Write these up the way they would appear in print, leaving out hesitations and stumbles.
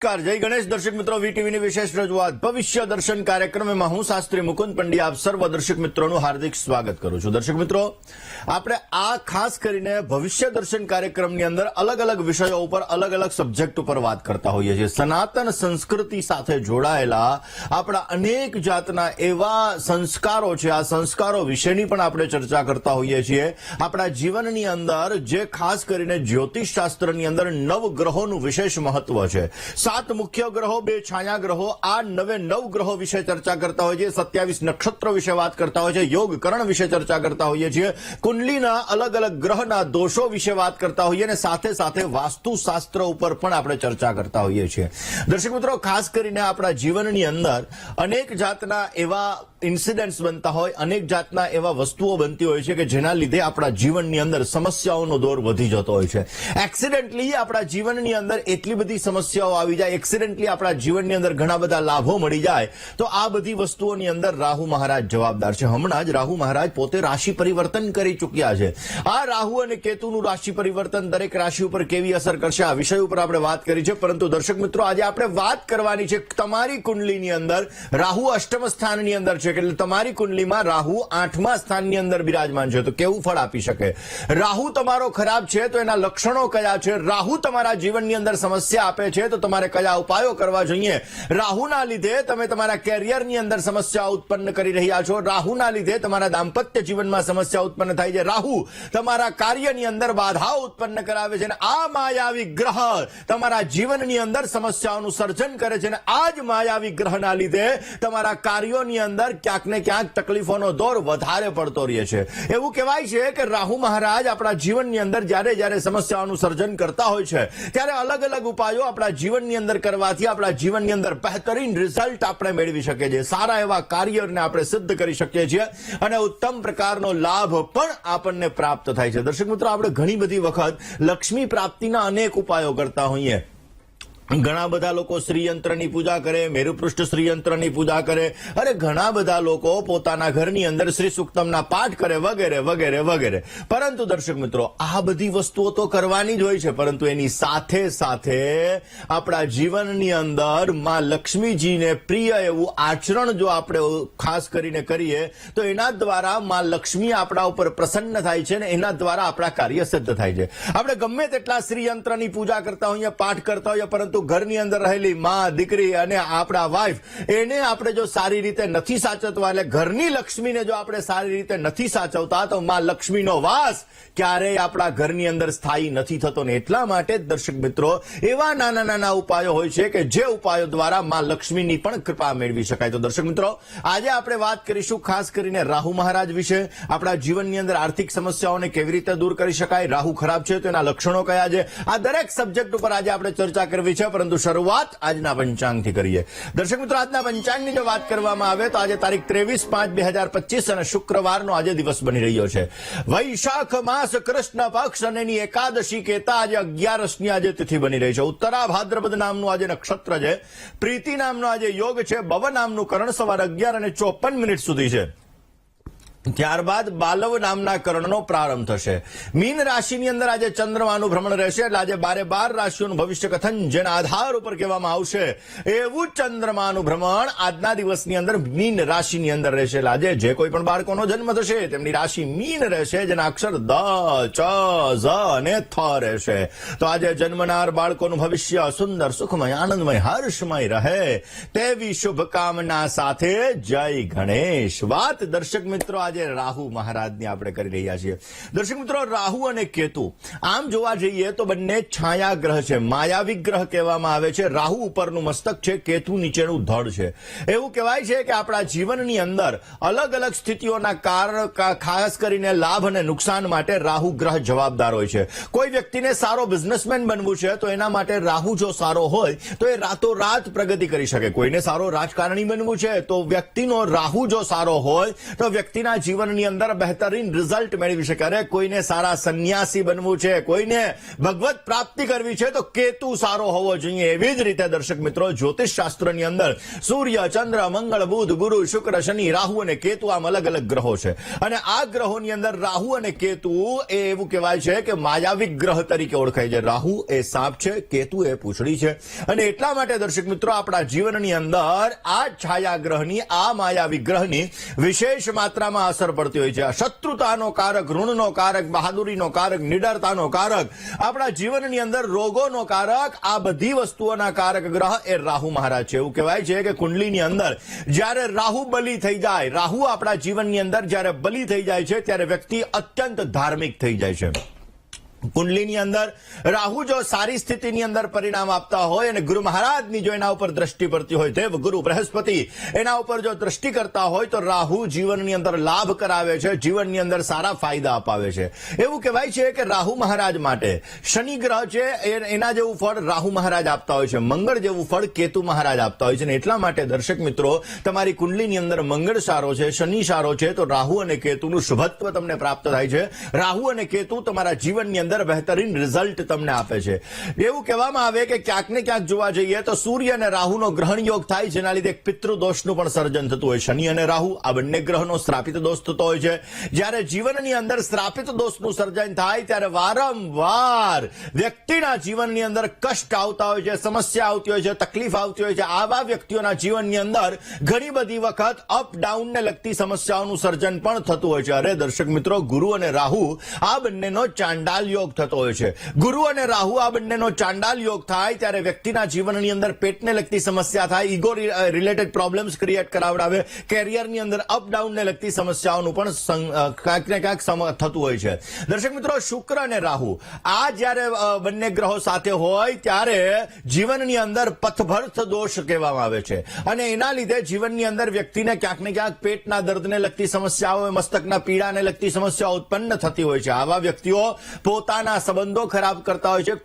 जय गणेश दर्शक मित्रों वीटीवी विशेष रजूआत भविष्य दर्शन कार्यक्रम में हूं शास्त्री मुकुंद पंड्या आप सर्व दर्शक मित्रों हार्दिक स्वागत करूं छूं। दर्शक मित्रों આપણે આ ખાસ કરીને ભવિષ્ય દર્શન કાર્યક્રમની અંદર અલગ અલગ વિષયો ઉપર અલગ અલગ સબ્જેક્ટ ઉપર વાત કરતા હોઈએ છીએ। સનાતન સંસ્કૃતિ સાથે જોડાયેલા આપણા અનેક જાતના એવા સંસ્કારો છે, આ સંસ્કારો વિશેની પણ આપણે ચર્ચા કરતા હોઈએ છીએ। આપણા જીવનની અંદર જે ખાસ કરીને જ્યોતિષ શાસ્ત્રની અંદર નવગ્રહોનું વિશેષ મહત્વ છે। 7 મુખ્ય ગ્રહો, 2 છાયા ગ્રહો, આ નવે 9 ગ્રહો વિશે ચર્ચા કરતા હોઈએ છીએ। 27 નક્ષત્રો વિશે વાત કરતા હોઈએ છીએ, યોગ કરણ વિશે ચર્ચા કરતા હોઈએ છીએ, કુંડલીના અલગ અલગ ગ્રહના દોષો વિશે વાત કરતા હોઈએ અને સાથે સાથે વાસ્તુશાસ્ત્ર ઉપર પણ આપણે ચર્ચા કરતા હોઈએ છીએ। દર્શક મિત્રો, ખાસ કરીને આપણા જીવનની અંદર અનેક જાતના એવા ઇન્સિડન્ટ્સ બનતા હોય, અનેક જાતના એવા વસ્તુઓ બનતી હોય છે કે જેના લીધે આપણા જીવનની અંદર સમસ્યાઓનો દોર વધી જતો હોય છે। એક્સિડન્ટલી આપણા જીવનની અંદર એટલી બધી સમસ્યાઓ આવી જાય, એક્સિડન્ટલી આપણા જીવનની અંદર ઘણા બધા લાભો મળી જાય, તો આ બધી વસ્તુઓની અંદર રાહુ મહારાજ જવાબદાર છે। હમણાં જ રાહુ મહારાજ પોતે રાશિ પરિવર્તન કરી ચૂક્યા છે। આ રાહુ અને કેતુનું રાશિ પરિવર્તન દરેક રાશિ ઉપર કેવી અસર કરશે, આ વિષય ઉપર આપણે વાત કરી છે। પરંતુ દર્શક મિત્રો, આજે આપણે વાત કરવાની છે તમારી કુંડલીની અંદર રાહુ અષ્ટમ સ્થાનની અંદર છે, એટલે તમારી કુંડલીમાં રાહુ 8મા સ્થાનની અંદર બિરાજમાન છે, તો કેવું ફળ આપી શકે। રાહુ તમારો ખરાબ છે તો એના લક્ષણો કયા છે, રાહુ તમારા જીવનની અંદર સમસ્યા આપે છે તો તમારે કયા ઉપાયો કરવા જોઈએ। રાહુના લીધે તમે તમારા કેરિયરની અંદર સમસ્યા ઉત્પન્ન કરી રહ્યા છો, રાહુના લીધે તમારા દાંપત્ય જીવનમાં સમસ્યા ઉત્પન્ન થાય છે, રાહુ તમારા કાર્યની અંદર બાધાઓ ઉત્પન્ન કરાવે છે, અને આ માયાવી ગ્રહ તમારા જીવનની અંદર સમસ્યાઓનું સર્જન કરે છે, અને આ જ માયાવી ગ્રહના લીધે તમારા કાર્યોની અંદર ક્યાંક ને ક્યાંક તકલીફોનો દોર વધારે પડતો રહે છે। એવું કહેવાય છે કે રાહુ મહારાજ આપણા જીવનની અંદર જ્યારે જ્યારે સમસ્યાઓનું સર્જન કરતા હોય છે ત્યારે અલગ અલગ ઉપાયો આપણા જીવનની અંદર કરવાથી આપણા જીવનની અંદર બહેતરીન રિઝલ્ટ આપણે મેળવી શકીએ છીએ, સારા એવા કાર્યોને આપણે સિદ્ધ કરી શકીએ છીએ અને ઉત્તમ પ્રકારનો લાભ પણ આપણને પ્રાપ્ત થાય છે। દર્શક મિત્રો, આપણે ઘણી બધી વખત લક્ષ્મી પ્રાપ્તિના અનેક ઉપાયો કરતા હોઈએ। ઘણા બધા લોકો શ્રીયંત્રની પૂજા કરે, મેરુપૃષ્ઠ શ્રીયંત્રની પૂજા કરે, અને ઘણા બધા લોકો પોતાના ઘરની અંદર શ્રી સૂક્તમના પાઠ કરે વગેરે વગેરે વગેરે। પરંતુ દર્શક મિત્રો, આ બધી વસ્તુઓ તો કરવાની જ હોય છે, પરંતુ એની સાથે સાથે આપણા જીવનની અંદર માં લક્ષ્મીજીને પ્રિય એવું આચરણ જો આપણે ખાસ કરીને કરીએ તો એના દ્વારા માં લક્ષ્મી આપણા ઉપર પ્રસન્ન થાય છે અને એના દ્વારા આપણા કાર્ય સિદ્ધ થાય છે। આપણે ગમે તેટલા શ્રીયંત્રની પૂજા કરતા હોઈએ, પાઠ કરતા હોઈએ, પરંતુ ઘરની અંદર રહેલી માં, દીકરી અને આપણા વાઇફ, એને આપણે જો સારી રીતે નથી સાચવતા, એટલે ઘરની લક્ષ્મીને જો આપણે સારી રીતે નથી સાચવતા તો માં લક્ષ્મીનો વાસ ક્યારેય આપણા ઘરની અંદર સ્થાયી નથી થતો, ને એટલા માટે દર્શક મિત્રો એવા નાના નાના ઉપાયો હોય છે કે જે ઉપાયો દ્વારા માં લક્ષ્મીની પણ કૃપા મેળવી શકાય। તો દર્શક મિત્રો, આજે આપણે વાત કરીશું ખાસ કરીને રાહુ મહારાજ વિશે। આપણા જીવનની અંદર આર્થિક સમસ્યાઓને કેવી રીતે દૂર કરી શકાય, રાહુ ખરાબ છે તો એના લક્ષણો કયા છે, આ દરેક સબ્જેક્ટ ઉપર આજે આપણે ચર્ચા કરવી છે। પરંતુ શરૂઆત આજના પંચાંગથી કરીએ। દર્શક મિત્રો, આજના પંચાંગની જો વાત કરવામાં આવે તો આજે તારીખ 23/5/2025 અને શુક્રવારનો આજે દિવસ બની રહ્યો છે વૈશાખ માસ કૃષ્ણ પક્ષ અને એની એકાદશી કહેતા આજે 11ની આજે તિથિ બની રહી છે। ઉત્તરા ભાદ્રપદ નામનું આજે નક્ષત્ર છે, પ્રીતિ નામનો આજે યોગ છે, ભવ નામનું કરણ સવારે 11:54 સુધી છે, ત્યારબાદ બાલવ નામના કરણનો પ્રારંભ થશે। મીન રાશિની અંદર આજે ચંદ્રમાનું ભ્રમણ રહેશે, એટલે આજે 12 રાશિઓનું ભવિષ્ય કથન જેના આધાર ઉપર કહેવામાં આવશે એવું ચંદ્રમાનું ભ્રમણ આજના દિવસની અંદર મીન રાશિની અંદર રહેશે। એટલે આજે જે કોઈ પણ બાળકોનો જન્મ થશે તેમની રાશિ મીન રહેશે, જેના અક્ષર દ, ચ, ઝ અને થ રહેશે। તો આજે જન્મનાર બાળકોનું ભવિષ્ય સુંદર, સુખમય, આનંદમય, હર્ષમય રહે તેવી શુભકામના સાથે જય ગણેશ। વાત દર્શક મિત્રો આજે રાહુ મહારાજની આપણે કરી રહ્યા છીએ। દર્શક મિત્રો, રાહુ અને કેતુ આમ જોવા જઈએ તો બંને છાયા ગ્રહ છે, માયાવી ગ્રહ કહેવામાં આવે છે। રાહુ ઉપરનું મસ્તક છે, કેતુ નીચેનું ધડ છે। એવું કહેવાય છે કે આપણા જીવનની અંદર અલગ અલગ સ્થિતિઓના કારણ ખાસ કરીને લાભ અને નુકસાન માટે રાહુ ગ્રહ જવાબદાર હોય છે। કોઈ વ્યક્તિને સારો બિઝનેસમેન બનવું છે તો એના માટે રાહુ જો સારો હોય તો એ રાતોરાત પ્રગતિ કરી શકે। કોઈને સારો રાજકારણી બનવું છે તો વ્યક્તિનો રાહુ જો સારો હોય તો વ્યક્તિના જીવનની અંદર બહેતરીન રિઝલ્ટ મેળવી શકે. અરે કોઈને સારા સંન્યાસી બનવું છે, કોઈને ભગવત પ્રાપ્તિ કરવી છે તો કેતુ સારો હોવો જોઈએ. એવી જ રીતે દર્શક મિત્રો જ્યોતિષ શાસ્ત્રની અંદર સૂર્ય, ચંદ્ર, મંગળ, બુધ, ગુરુ, શુક્ર, શનિ, રાહુ અને કેતુ આમ અલગ અલગ ગ્રહો છે. અને આ ગ્રહોની અંદર રાહુ અને કેતુ એ એવું કહેવાય છે કે માયાવી ગ્રહ તરીકે ઓળખાય છે. રાહુ એ સાપ છે, કેતુ એ પૂંછડી છે. અને એટલા માટે દર્શક મિત્રો આપણા જીવનની અંદર આ છાયા ગ્રહની, આ માયાવી ગ્રહની વિશેષ માત્રામાં અસર પડતી હોય છે. શત્રુતાનો કારક, ઋણનો કારક, બહાદુરીનો કારક, નિડરતાનો કારક, આપણા જીવનની અંદર રોગોનો કારક, આ બધી વસ્તુઓના કારક ગ્રહ એ રાહુ મહારાજ છે. એવું કહેવાય છે કે કુંડલીની અંદર જ્યારે રાહુ બલી થઈ જાય, રાહુ આપણા જીવનની અંદર જ્યારે બલી થઈ જાય છે ત્યારે વ્યક્તિ અત્યંત ધાર્મિક થઈ જાય છે. કુંડલીની અંદર રાહુ જો સારી સ્થિતિની અંદર પરિણામ આપતા હોય અને ગુરુ મહારાજની જો એના ઉપર દ્રષ્ટિ પડતી હોય, દેવ ગુરુ બૃહસ્પતિ એના ઉપર જો દ્રષ્ટિ કરતા હોય તો રાહુ જીવનની અંદર લાભ કરાવે છે, જીવનની અંદર સારા ફાયદા અપાવે છે. એવું કહેવાય છે કે રાહુ મહારાજ માટે શનિ ગ્રહ છે એના જેવું ફળ રાહુ મહારાજ આપતા હોય છે, મંગળ જેવું ફળ કેતુ મહારાજ આપતા હોય છે. અને એટલા માટે દર્શક મિત્રો તમારી કુંડલીની અંદર મંગળ સારો છે, શનિ સારો છે તો રાહુ અને કેતુનું શુભત્વ તમને પ્રાપ્ત થાય છે. રાહુ અને કેતુ તમારા જીવનની અંદર બહેતરીન રિઝલ્ટ તમને આપે છે. એવું કહેવામાં આવે કે ક્યાંક ને ક્યાંક જોવા જઈએ તો સૂર્ય અને રાહુનો ગ્રહણ યોગ થાય, જેના લીધે પિતૃદોષનું પણ સર્જન થતું હોય. શનિ અને રાહુ આ બંને ગ્રહનો શ્રાપિત દોષ થતો હોય છે. જ્યારે જીવનની અંદર શ્રાપિત દોષનું સર્જન થાય ત્યારે વારંવાર વ્યક્તિના જીવનની અંદર કષ્ટ આવતા હોય છે, સમસ્યા આવતી હોય છે, તકલીફ આવતી હોય છે. આવા વ્યક્તિઓના જીવનની અંદર ઘણી બધી વખત અપ ડાઉનને લગતી સમસ્યાઓનું સર્જન પણ થતું હોય છે. અરે દર્શક મિત્રો, ગુરુ અને રાહુ આ બંનેનો ચાંડાલ યોગ થતો હોય છે. ગુરુ અને રાહુ આ બંનેનો ચાંડાલ યોગ થાય ત્યારે વ્યક્તિના જીવનની અંદર પેટને લગતી સમસ્યા થાય, ઈગો રિલેટેડ પ્રોબ્લેમ્સ ક્રિએટ કરાવડાવે, કેરિયરની અંદર અપડાઉનને લગતી સમસ્યાઓનું પણ ક્યાંક ને ક્યાંક થતું હોય છે. દર્શક મિત્રો, શુક્ર અને રાહુ આ જ્યારે બંને ગ્રહો સાથે હોય ત્યારે જીવનની અંદર પથભર્થ દોષ કહેવામાં આવે છે. અને એના લીધે જીવનની અંદર વ્યક્તિને ક્યાંક ને ક્યાંક પેટના દર્દને લગતી સમસ્યાઓ, મસ્તકના પીડાને લગતી સમસ્યાઓ ઉત્પન્ન થતી હોય છે. આવા વ્યક્તિઓ પોતાના સંબંધો ખરાબ કરતા હોય છે.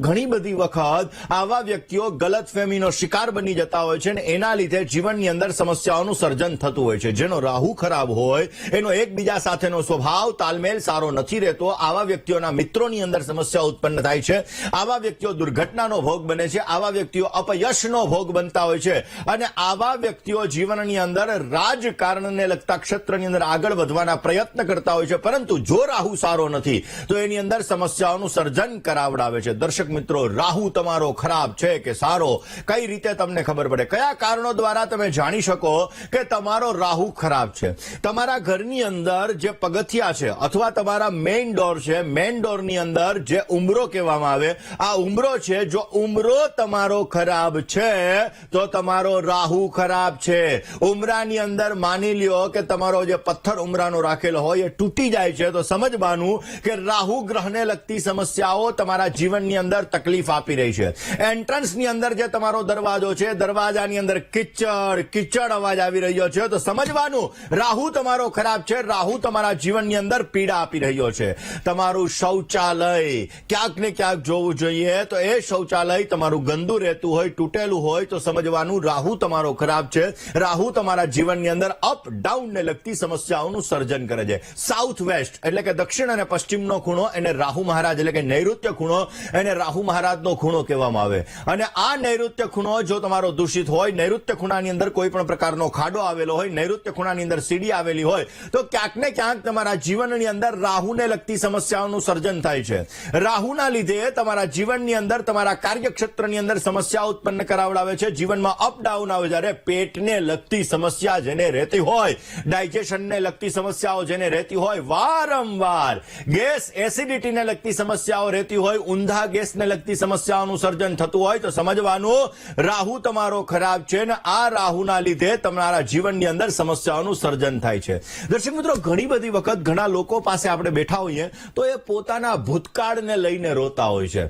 ઘણી બધી વખત આવા વ્યક્તિઓ ગલતફહેમીનો શિકાર બની જતા હોય છે અને એના લીધે જીવનની અંદર સમસ્યાઓનું સર્જન થતું હોય છે. જેનો રાહુ ખરાબ હોય, એનો એકબીજા સાથેનો સ્વભાવ તાલમેલ સારો નથી રહેતો, આવા વ્યક્તિઓના મિત્રોની અંદર સમસ્યા ઉત્પન્ન થાય છે. આવા વ્યક્તિઓ દુર્ઘટનાનો ભોગ બને છે, આવા વ્યક્તિઓ અપયશનો ભોગ બનતા હોય છે. અને આવા વ્યક્તિઓ જીવનની અંદર રાજકારણને લગતા ક્ષેત્રની અંદર આગળ વધવાના પ્રયત્ન કરતા હોય છે. પરંતુ જો રાહુ સારો નથી તો એની અંદર સમસ્યાઓનું સર્જન કરાવડાવે છે. દર્શક મિત્રો, રાહુ તમારો ખરાબ છે કે સારો કઈ રીતે તમને ખબર પડે? કયા કારણો દ્વારા તમે જાણી શકો કે તમારો રાહુ ખરાબ છે? તમારા ઘરની અંદર જે પગથિયા છે અથવા તમારા મેઇન ડોર છે, મેઇન ડોરની અંદર જે ઉંબરો કહેવામાં આવે, આ ઉંબરો છે, જો ઉંબરો તમારો ખરાબ છે તો તમારો રાહુ ખરાબ છે. ઉંબરાની અંદર માની લ્યો કે તમારો જે પથ્થર ઉંબરાનો રાખેલો હોય એ તૂટી જાય છે તો સમજવાનું કે રાહુ ગ્રહને લગતી સમસ્યાઓ તમારા જીવનની અંદર તકલીફ આપી રહી છે. એન્ટ્રન્સની અંદર જે તમારો દરવાજો છે, દરવાજાની અંદર કિચડ અવાજ આવી રહ્યો છે તો સમજવાનું રાહુ તમારો ખરાબ છે, રાહુ તમારા જીવનની અંદર પીડા આપી રહ્યો છે. તમારું શૌચાલય ક્યાંક ને ક્યાંક જોવું જોઈએ તો એ શૌચાલય તમારું ગંદુ રહેતું હોય, તૂટેલું હોય તો સમજવાનું રાહુ તમારો ખરાબ છે. રાહુ તમારા જીવનની અંદર અપ ડાઉન ને લગતી સમસ્યાઓનું સર્જન કરે છે. સાઉથ વેસ્ટ એટલે કે દક્ષિણ અને પશ્ચિમનો ખૂણો એને રાહુ મહારાજ એટલે કે નૈઋત્ય ખૂણો, એને રાહુ મહારાજનો ખૂણો કહેવામાં આવે. અને આ નૈઋત્ય ખૂણો જો તમારો દૂષિત હોય, નૈઋત્ય ખૂણાની અંદર કોઈ પણ પ્રકારનો ખાડો આવેલો હોય, નૈઋત્ય ખૂણાની અંદર સીડી આવેલી હોય તો ક્યાંક ને ક્યાંક તમારા જીવનની અંદર રાહુને લગતી સમસ્યાઓનું સર્જન થાય છે. રાહુના લીધે તમારા જીવનની અંદર, તમારા કાર્યક્ષેત્રની અંદર સમસ્યા ઉત્પન્ન કરાવડાવે છે. જીવનમાં અપડાઉન આવે. જ્યારે પેટને લગતી સમસ્યા જેને રહેતી હોય, ડાયજેશનને લગતી સમસ્યાઓ જેને રહેતી હોય, વારંવાર ગેસ એસિડિટીને લગતી સમસ્યાઓ રહેતી હોય, ઊંધા ગેસને લગતી સમસ્યાઓનું સર્જન થતું હોય તો સમજવાનું રાહુ તમારો ખરાબ છે ને આ રાહુના લીધે તમારા જીવનની અંદર સમસ્યાઓનું સર્જન થાય છે. દર્શક મિત્રો, ઘણી બધી વખત ઘણા લોકો પાસે આપણે બેઠા હોઈએ તો એ પોતાના ભૂતકાળને લઈને રોતા હોય છે.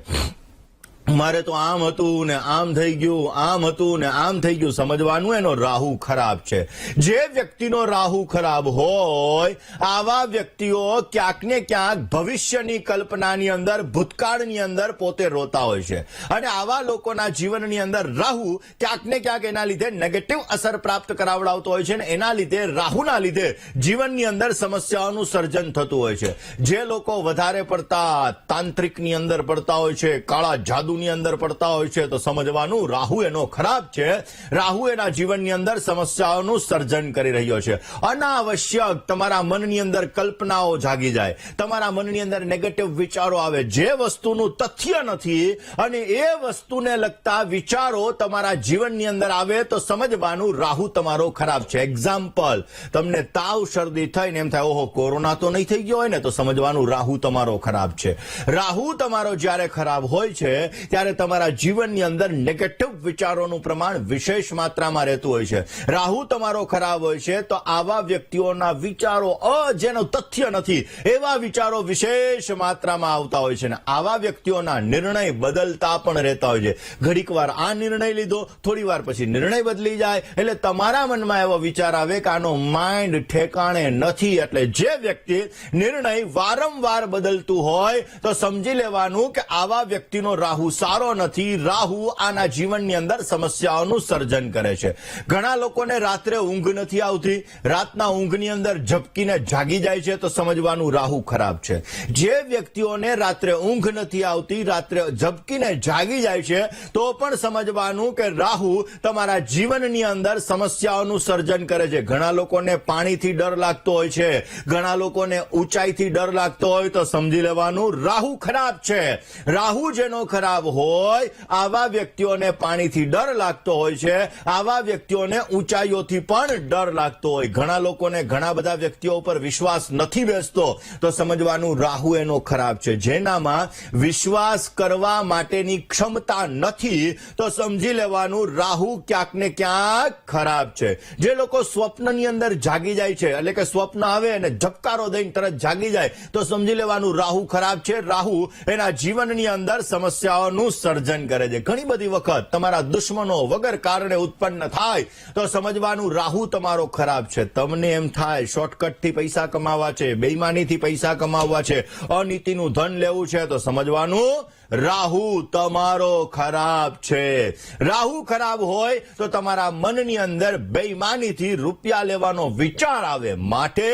મારે તો આમ હતું ને આમ થઈ ગયું, આમ હતું ને આમ થઈ ગયું. સમજવાનું એનો રાહુ ખરાબ છે. જે વ્યક્તિનો રાહુ ખરાબ હોય આવા વ્યક્તિઓ ક્યાંક ને ક્યાંક ભવિષ્યની કલ્પનાની અંદર, ભૂતકાળની અંદર પોતે રોતા હોય છે. અને આવા લોકોના જીવનની અંદર રાહુ ક્યાંક ને ક્યાંક એના લીધે નેગેટિવ અસર પ્રાપ્ત કરાવડાવતો હોય છે અને એના લીધે, રાહુના લીધે જીવનની અંદર સમસ્યાઓનું સર્જન થતું હોય છે. જે લોકો વધારે પડતા તાંત્રિકની અંદર પડતા હોય છે, કાળા જાદુ ની અંદર પડતા હોય છે, તો સમજવાનું રાહુ એનો ખરાબ છે. રાહુ એના જીવનની અંદર સમસ્યાઓનું સર્જન કરી રહ્યો છે. અનાવશ્યક તમારા મનની અંદર કલ્પનાઓ જાગી જાય, તમારા મનની અંદર નેગેટિવ વિચારો આવે, જે વસ્તુનું તથ્ય નથી અને એ વસ્તુને લગતા વિચારો તમારા જીવનની અંદર આવે તો સમજવાનું રાહુ તમારો ખરાબ છે. એક્ઝામ્પલ, તમને તાવ, શરદી થઈને એમ થાય ઓહો કોરોના તો નહીં થઈ ગયો હોય ને, તો સમજવાનું રાહુ તમારો ખરાબ છે. રાહુ તમારો જ્યારે ખરાબ હોય છે ત્યારે તમારા જીવનની અંદર નેગેટિવ વિચારોનું પ્રમાણ વિશેષ માત્રામાં રહેતું હોય છે. રાહુ તમારો ખરાબ હોય છે તો આવા વ્યક્તિઓના વિચારો જેનો તથ્ય નથી એવા વિચારો વિશેષ માત્રામાં આવતા હોય છે અને આવા વ્યક્તિઓના નિર્ણય બદલતા પણ રહેતા હોય છે. ઘડીક વાર આ નિર્ણય લીધો, થોડી વાર પછી નિર્ણય બદલી જાય, એટલે તમારા મનમાં એવો વિચાર આવે કે આનો માઇન્ડ ઠેકાણે નથી. એટલે જે વ્યક્તિ નિર્ણય વારંવાર બદલતું હોય તો સમજી લેવાનું કે આવા વ્યક્તિનો રાહુ સારો નથી. રાહુ આના જીવનની અંદર સમસ્યાઓનું સર્જન કરે છે. ઘણા લોકોને રાત્રે ઊંઘ નથી આવતી, રાતના ઊંઘની અંદર ઝબકીને જાગી જાય છે, તો સમજવાનું રાહુ ખરાબ છે. જે વ્યક્તિઓને રાત્રે ઊંઘ નથી આવતી, રાત્રે ઝબકીને જાગી જાય છે, તો પણ સમજવાનું કે રાહુ તમારા જીવનની અંદર સમસ્યાઓનું સર્જન કરે છે. ઘણા લોકોને પાણીથી ડર લાગતો હોય છે, ઘણા લોકોને ઊંચાઈથી ડર લાગતો હોય, તો સમજી લેવાનું રાહુ ખરાબ છે. રાહુ જેનો ખરાબ હોય આવા વ્યક્તિઓને પાણીથી ડર લાગતો હોય છે, આવા વ્યક્તિઓને ઊંચાઈઓથી પણ ડર લાગતો હોય. ઘણા લોકોને ઘણા બધા વ્યક્તિઓ ઉપર વિશ્વાસ નથી બેસતો, તો સમજવાનું રાહુ એનો ખરાબ છે. જેનામાં વિશ્વાસ કરવા માટેની ક્ષમતા નથી, તો સમજી લેવાનું રાહુ ક્યાંક ને ક્યાંક ખરાબ છે. જે લોકો સ્વપ્નની અંદર જાગી જાય છે, એટલે કે સ્વપ્ન આવે અને ઝબકારો દઈને તરત જાગી જાય, તો સમજી લેવાનું રાહુ ખરાબ છે. રાહુ એના જીવનની અંદર સમસ્યાઓનું સર્જન કરે છે. ઘણી બધી વખત તમારા દુશ્મનો વગર કારણે ઉત્પન્ન થાય તો સમજવાનું રાહુ તમારો ખરાબ છે. તમને એમ થાય શોર્ટકટથી પૈસા કમાવા છે, બેઈમાનીથી પૈસા કમાવવા છે, અનીતિનું ધન લેવું છે, તો સમજવાનું રાહુ તમારો ખરાબ છે. રાહુ ખરાબ હોય તો તમારા મનની અંદર બેઈમાનીથી રૂપિયા લેવાનો વિચાર આવે. માટે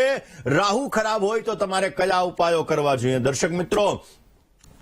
રાહુ ખરાબ હોય તો તમારે કયા ઉપાયો કરવા જોઈએ? દર્શક મિત્રો,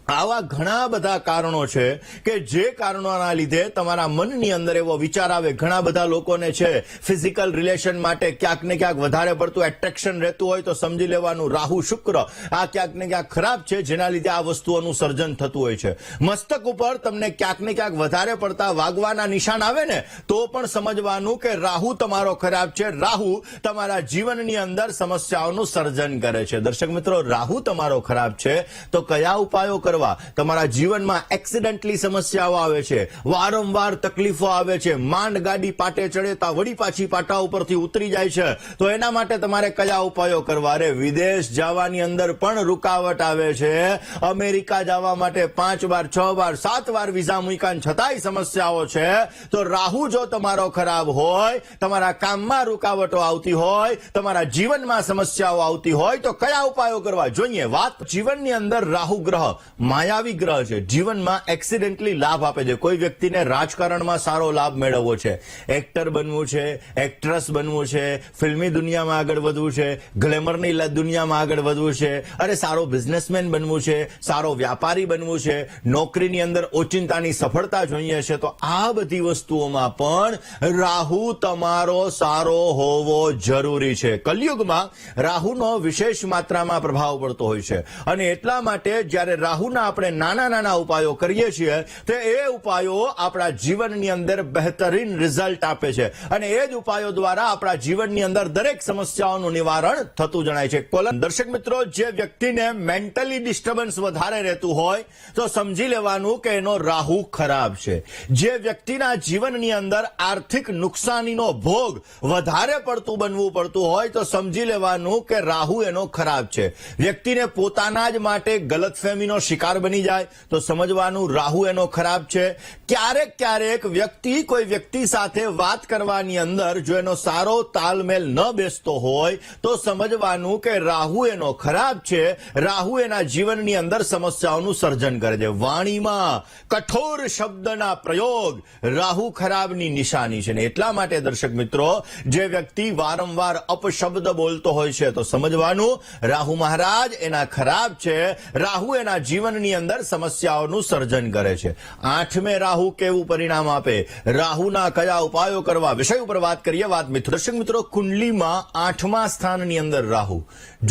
આવા ઘણા બધા કારણો છે કે જે કારણોના લીધે તમારા મનની અંદર એવો વિચાર આવે. ઘણા બધા લોકોને છે ફિઝિકલ રિલેશન માટે ક્યાંક ને ક્યાંક વધારે પડતું એટ્રેક્શન રહેતું હોય, તો સમજી લેવાનું રાહુ શુક્ર આ ક્યાંક ને ક્યાંક ખરાબ છે, જેના લીધે આ વસ્તુઓનું સર્જન થતું હોય છે. મસ્તક ઉપર તમને ક્યાંક ને ક્યાંક વધારે પડતા વાગવાના નિશાન આવે ને, તો પણ સમજવાનું કે રાહુ તમારો ખરાબ છે. રાહુ તમારા જીવનની અંદર સમસ્યાઓનું સર્જન કરે છે. દર્શક મિત્રો, રાહુ તમારો ખરાબ છે તો કયા ઉપાયો કરવા? તમારા જીવનમાં એક્સિડન્ટલી સમસ્યાઓ આવે છે, વારંવાર તકલીફો આવે છે, માંડ ગાડી પાટે ચડેતા વળી પાછી પાટા ઉપરથી ઉતરી જાય છે, તો એના માટે તમારે કયા ઉપાયો કરવા? અરે વિદેશ જવાની અંદર પણ રૂકાવટ આવે છે. અમેરિકા જવા માટે 5 વાર 6 વાર 7 વાર વિઝા મૂક્યા છતાંય સમસ્યાઓ છે. તો રાહુ જો તમારો ખરાબ હોય, તમારા કામમાં રૂકાવટો આવતી હોય, તમારા જીવનમાં સમસ્યાઓ આવતી હોય, તો કયા ઉપાયો કરવા જોઈએ? વાત જીવનની અંદર રાહુ ગ્રહ માયાવી ગ્રહ છે. જીવનમાં એક્સિડેન્ટલી લાભ આપે છે. કોઈ વ્યક્તિને રાજકારણમાં સારો લાભ મેળવવો છે, એક્ટર બનવું છે, એક્ટ્રેસ બનવું છે, ફિલ્મી દુનિયામાં આગળ વધવું છે, ગ્લેમરની દુનિયામાં આગળ વધવું છે, અરે સારો બિઝનેસમેન બનવું છે, સારો વ્યાપારી બનવું છે, નોકરીની અંદર ઓચિંતાની સફળતા જોઈએ છે, તો આ બધી વસ્તુઓમાં પણ રાહુ તમારો સારો હોવો જરૂરી છે. કલયુગમાં રાહુનો વિશેષ માત્રામાં પ્રભાવ પડતો હોય છે અને એટલા માટે જ્યારે રાહુના આપણે નાના નાના ઉપાયો કરીએ છીએ તો એ ઉપાયો આપણા જીવનની અંદર બહેતરીન રિઝલ્ટ આપે છે અને એ જ ઉપાયો દ્વારા આપણા જીવનની અંદર દરેક સમસ્યાઓનું નિવારણ થતું જણાય છે. દર્શક મિત્રો, જે વ્યક્તિને મેન્ટલી ડિસ્ટર્બન્સ વધારે રહેતું હોય તો સમજી લેવાનું કે એનો રાહુ ખરાબ છે. જે વ્યક્તિના જીવનની અંદર આર્થિક નુકસાનીનો ભોગ વધારે પડતું બનવું પડતું હોય તો સમજી લેવાનું કે રાહુ એનો ખરાબ છે. વ્યક્તિને પોતાના જ માટે ગલતફહેમીનો શિકાર શિકાર બની જાય તો સમજવાનું રાહુ એનો ખરાબ છે. ક્યારેક વ્યક્તિ કોઈ વ્યક્તિ સાથે વાત કરવાની અંદર જો એનો સારો તાલમેલ ન બેસતો હોય તો સમજવાનું કે રાહુ એનો ખરાબ છે. રાહુ એના જીવનની અંદર સમસ્યાઓનું સર્જન કરે છે. વાણીમાં કઠોર શબ્દના પ્રયોગ રાહુ ખરાબની નિશાની છે. ને એટલા માટે દર્શક મિત્રો, જે વ્યક્તિ વારંવાર અપશબ્દ બોલતો હોય છે તો સમજવાનું રાહુ મહારાજ એના ખરાબ છે. રાહુ એના જીવનની અંદર સમસ્યાઓનું સર્જન કરે છે. 8મે રાહુ કેવું પરિણામ આપે, રાહુના કયા ઉપાયો કરવા, વિષય ઉપર વાત કરીએ. દર્શક મિત્રો, કુંડલીમાં 8મા સ્થાનની અંદર રાહુ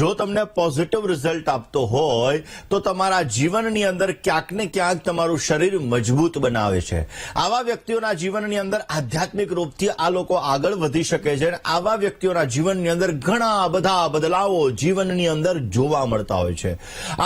જો તમને પોઝિટિવ રિઝલ્ટ આપતો હોય તો તમારા જીવનની અંદર ક્યાંક ને ક્યાંક તમારું શરીર મજબૂત બનાવે છે. આવા વ્યક્તિઓના જીવનની અંદર આધ્યાત્મિક રૂપથી આ લોકો આગળ વધી શકે છે. આવા વ્યક્તિઓના જીવનની અંદર ઘણા બધા બદલાવો જીવનની અંદર જોવા મળતા હોય છે.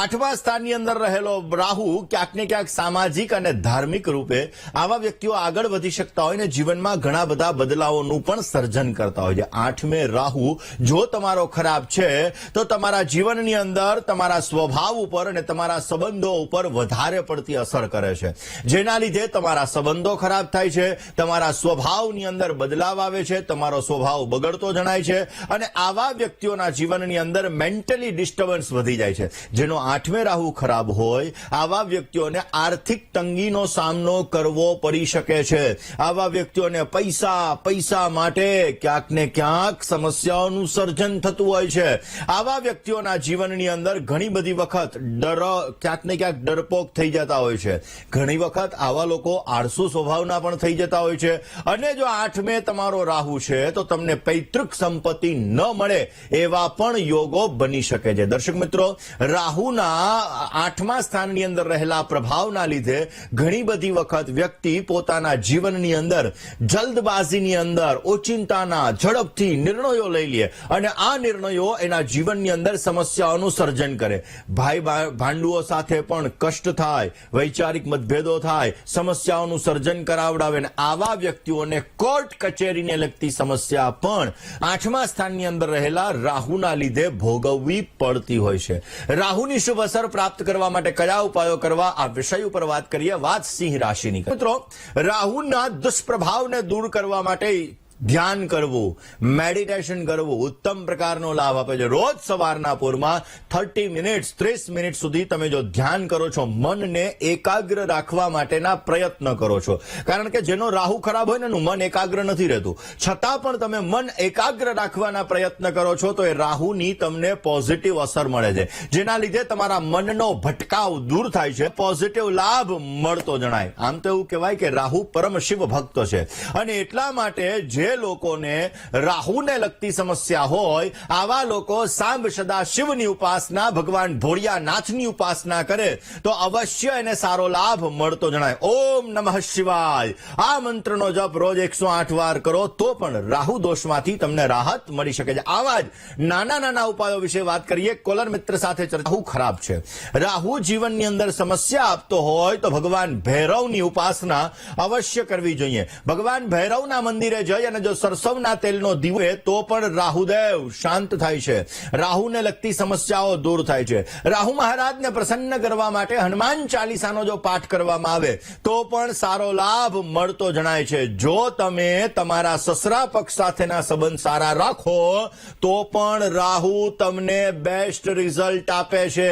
8મા સ્થાનની અંદર રહેલો રાહુ ક્યાંક ને ક્યાંક સામાજિક અને ધાર્મિક રૂપે આવા વ્યક્તિઓ આગળ વધી શકતા હોય ને જીવનમાં ઘણા બધા બદલાવોનું પણ સર્જન કરતા હોય છે. 8મે રાહુ જો તમારો ખરાબ છે તો તમારા જીવનની અંદર તમારા સ્વભાવ ઉપર અને તમારા સંબંધો ઉપર વધારે પડતી અસર કરે છે, જેના લીધે તમારા સંબંધો ખરાબ થાય છે, તમારા સ્વભાવની અંદર બદલાવ આવે છે, તમારો સ્વભાવ બગડતો જણાય છે અને આવા વ્યક્તિઓના જીવનની અંદર મેન્ટલી ડિસ્ટર્બન્સ વધી જાય છે. જેનો 8મે રાહુ ખરાબ હોય આવા વ્યક્તિઓને આર્થિક તંગીનો સામનો કરવો પડી શકે છે. આવા વ્યક્તિઓને પૈસા માટે ક્યાંક ને ક્યાંક સમસ્યાઓનું સર્જન થતું હોય છે. આવા વ્યક્તિઓના જીવનની અંદર ઘણી બધી વખત ક્યાંક ને ક્યાંક ડરપોક થઈ જતા હોય છે. ઘણી વખત આવા લોકો આળસુ સ્વભાવના પણ થઈ જતા હોય છે. અને જો 8મે તમારો રાહુ છે તો તમને પૈતૃક સંપત્તિ ન મળે એવા પણ યોગો બની શકે છે. દર્શક મિત્રો, રાહુના 8મા સ્થાનની અંદર રહેલા પ્રભાવના લીધે ઘણી બધી વખત વ્યક્તિ પોતાના જીવનની અંદર જલ્દબાજીની અંદર ઓચિંતાના ઝડપથી નિર્ણયો લઈ લે અને આ નિર્ણયો એના જીવનની અંદર સમસ્યાઓનું સર્જન કરે. ભાઈ ભાંડુઓ સાથે પણ કષ્ટ થાય, વૈચારિક મતભેદો થાય, સમસ્યાઓનું સર્જન કરાવડાવે અને આવા વ્યક્તિઓને કોર્ટ કચેરીને લગતી સમસ્યા પણ 8મા સ્થાનની અંદર રહેલા રાહુના લીધે ભોગવવી પડતી હોય છે. રાહુની શુભ અસર પ્રાપ્ત કરવા માટે કયા ઉપાયો કરવા, આ વિષય ઉપર વાત કરીએ. વાત સિંહ રાશિની. મિત્રો, રાહુના દુષ્પ્રભાવને દૂર કરવા માટે ધ્યાન કરવું, મેડિટેશન કરવું ઉત્તમ પ્રકારનો લાભ આપે છે. રોજ સવારના પોરમાં 30 મિનિટ 30 મિનિટ સુધી તમે જો ધ્યાન કરો છો, મનને એકાગ્ર રાખવા માટેના પ્રયત્ન કરો છો, કારણ કે જેનો રાહુ ખરાબ હોય ને એનું મન એકાગ્ર નથી રહેતું, છતાં પણ તમે મન એકાગ્ર રાખવાના પ્રયત્ન કરો છો તો એ રાહુની તમને પોઝિટિવ અસર મળે છે, જેના લીધે તમારા મનનો ભટકાવ દૂર થાય છે, પોઝિટિવ લાભ મળતો જણાય. આમ તો એવું કહેવાય કે રાહુ પરમ શિવ ભક્ત છે અને એટલા માટે જે લોકોને રાહુને લગતી સમસ્યા હોય આવા લોકો સાંભ સદા શિવની ઉપાસના, ભગવાન ભોળિયાનાથની ઉપાસના કરે તો અવશ્ય એને સારો લાભ મળતો જણાય. ઓમ નમઃ શિવાય આ મંત્રનો જપ રોજ 108 વાર કરો તો પણ રાહુ દોષમાંથી તમને રાહત મળી શકે છે. આવા જ નાના ઉપાયો વિશે વાત કરીએ. કોલર મિત્ર સાથે રાહુ ખરાબ છે, રાહુ જીવનની અંદર સમસ્યા આપતો હોય તો ભગવાન ભૈરવની ઉપાસના અવશ્ય કરવી જોઈએ. ભગવાન ભૈરવના મંદિરે જઈ અને જો સરસવના તેલનો દીવો તો પણ રાહુદેવ શાંત થાય છે, રાહુને લગતી સમસ્યાઓ દૂર થાય છે. રાહુ મહારાજને પ્રસન્ન કરવા માટે હનુમાન ચાલીસાનો જો પાઠ કરવામાં આવે તો પણ સારો લાભ મળતો જણાય છે. જો તમે તમારા સસરા પક્ષ સાથેના સંબંધ સારા રાખો તો પણ રાહુ તમને બેસ્ટ રિઝલ્ટ આપે છે.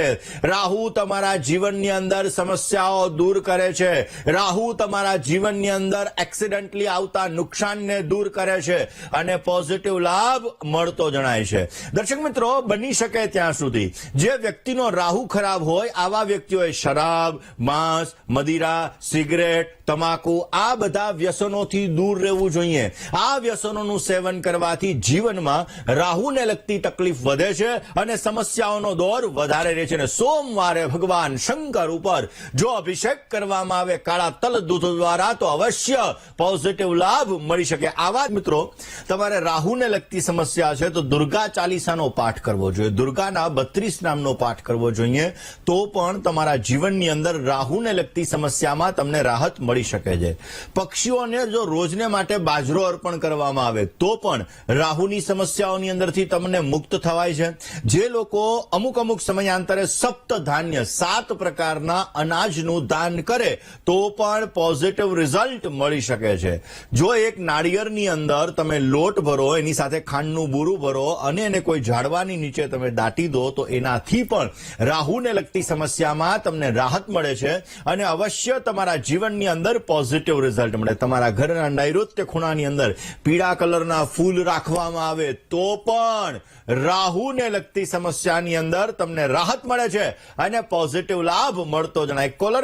રાહુ તમારા જીવનની અંદર સમસ્યાઓ દૂર કરે છે. રાહુ તમારા જીવનની અંદર એક્સિડન્ટલી આવતા નુકસાનને દૂર કરે છે અને પોઝિટિવ લાભ મળતો જણાય છે. દર્શક મિત્રો, બની શકે ત્યાં સુધી જે વ્યક્તિનો રાહુ ખરાબ હોય આવા વ્યક્તિઓએ શરાબ, માંસ, મદિરા, સિગરેટ, તમાકુ આ બધા વ્યસનોથી દૂર રહેવું જોઈએ. આ વ્યસનોનું સેવન કરવાથી જીવનમાં રાહુને લગતી તકલીફ વધે છે અને સમસ્યાઓનો દોર વધારે રહે છે. અને સોમવારે ભગવાન શંકર ઉપર જો અભિષેક કરવામાં આવે કાળા તલ દૂધ દ્વારા તો અવશ્ય પોઝિટિવ લાભ મળી શકે. આવા ત્યારબાદ મિત્રો તમારે રાહુને લગતી સમસ્યા છે તો દુર્ગા ચાલીસાનો પાઠ કરવો જોઈએ, દુર્ગાના 32 નામનો પાઠ કરવો જોઈએ, તો પણ તમારા જીવનની અંદર રાહુને લગતી સમસ્યામાં તમને રાહત મળી શકે છે. પક્ષીઓને જો રોજને માટે બાજરો અર્પણ કરવામાં આવે તો પણ રાહુની સમસ્યાઓની અંદરથી તમને મુક્ત થવાય છે. જે લોકો અમુક સમયાંતરે સપ્ત ધાન્ય 7 પ્રકારના અનાજનું દાન કરે તો પણ પોઝિટિવ રિઝલ્ટ મળી શકે છે. જો એક નાળિયેરની અંદર તમે લોટ ભરો, એની સાથે ખાંડનું બુરું ભરો અને એને કોઈ ઝાડવાની નીચે તમે દાટી દો તો એનાથી પણ રાહુને લગતી સમસ્યામાં તમને રાહત મળે છે અને અવશ્ય તમારા જીવનની અંદર પોઝિટિવ રિઝલ્ટ મળે. તમારા ઘરના નૈઋત્ય ખૂણાની અંદર પીળા કલરના ફૂલ રાખવામાં આવે તો પણ રાહુને લગતી સમસ્યાની અંદર તમને રાહત મળે છે અને પોઝિટિવ લાભ મળતો જણાય. કોલર